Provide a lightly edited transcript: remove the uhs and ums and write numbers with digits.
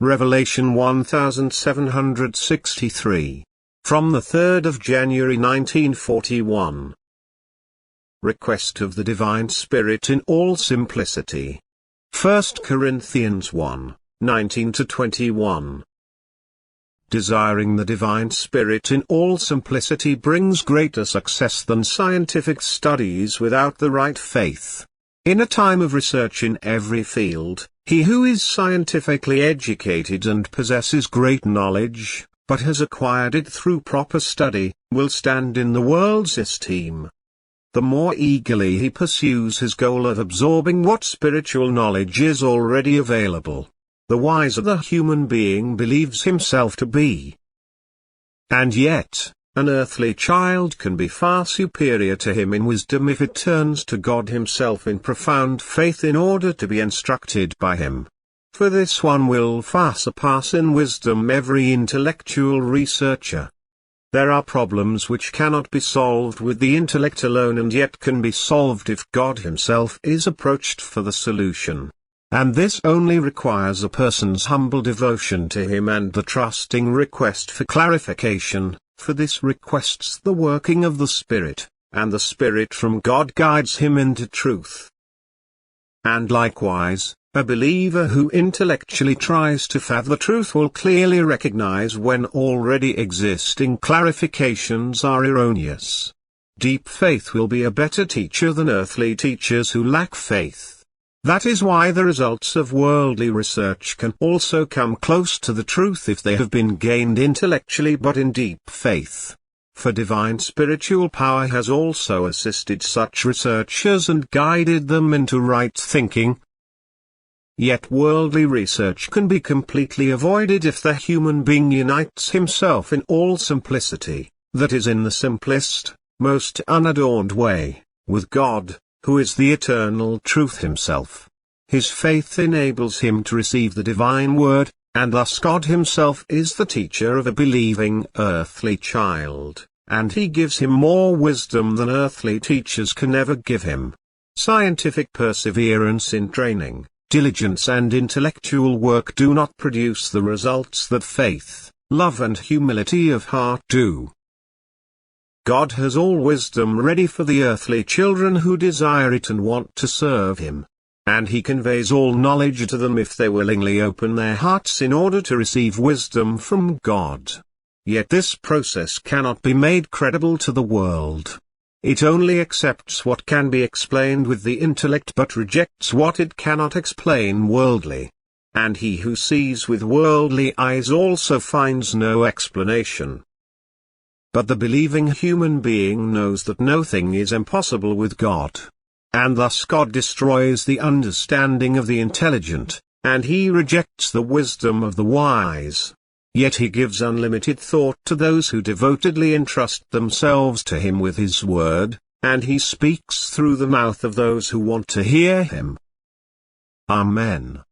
Revelation 1763. From the 3rd of January 1941. Request of the Divine Spirit in all simplicity. 1 Corinthians 1, 19-21. Desiring the Divine Spirit in all simplicity brings greater success than scientific studies without the right faith. In a time of research in every field, he who is scientifically educated and possesses great knowledge, but has acquired it through proper study, will stand in the world's esteem. The more eagerly he pursues his goal of absorbing what spiritual knowledge is already available, the wiser the human being believes himself to be. And yet, an earthly child can be far superior to him in wisdom if it turns to God himself in profound faith in order to be instructed by him. For this one will far surpass in wisdom every intellectual researcher. There are problems which cannot be solved with the intellect alone and yet can be solved if God himself is approached for the solution. And this only requires a person's humble devotion to him and the trusting request for clarification. For this requests the working of the Spirit, and the Spirit from God guides him into truth. And likewise, a believer who intellectually tries to fathom the truth will clearly recognize when already existing clarifications are erroneous. Deep faith will be a better teacher than earthly teachers who lack faith. That is why the results of worldly research can also come close to the truth if they have been gained intellectually but in deep faith. For divine spiritual power has also assisted such researchers and guided them into right thinking. Yet worldly research can be completely avoided if the human being unites himself in all simplicity, that is in the simplest, most unadorned way, with God, who is the eternal truth himself. His faith enables him to receive the divine word, and thus God himself is the teacher of a believing earthly child, and he gives him more wisdom than earthly teachers can ever give him. Scientific perseverance in training, diligence and intellectual work do not produce the results that faith, love and humility of heart do. God has all wisdom ready for the earthly children who desire it and want to serve him. And he conveys all knowledge to them if they willingly open their hearts in order to receive wisdom from God. Yet this process cannot be made credible to the world. It only accepts what can be explained with the intellect but rejects what it cannot explain worldly. And he who sees with worldly eyes also finds no explanation. But the believing human being knows that no thing is impossible with God. And thus God destroys the understanding of the intelligent, and he rejects the wisdom of the wise. Yet he gives unlimited thought to those who devotedly entrust themselves to him with his word, and he speaks through the mouth of those who want to hear him. Amen.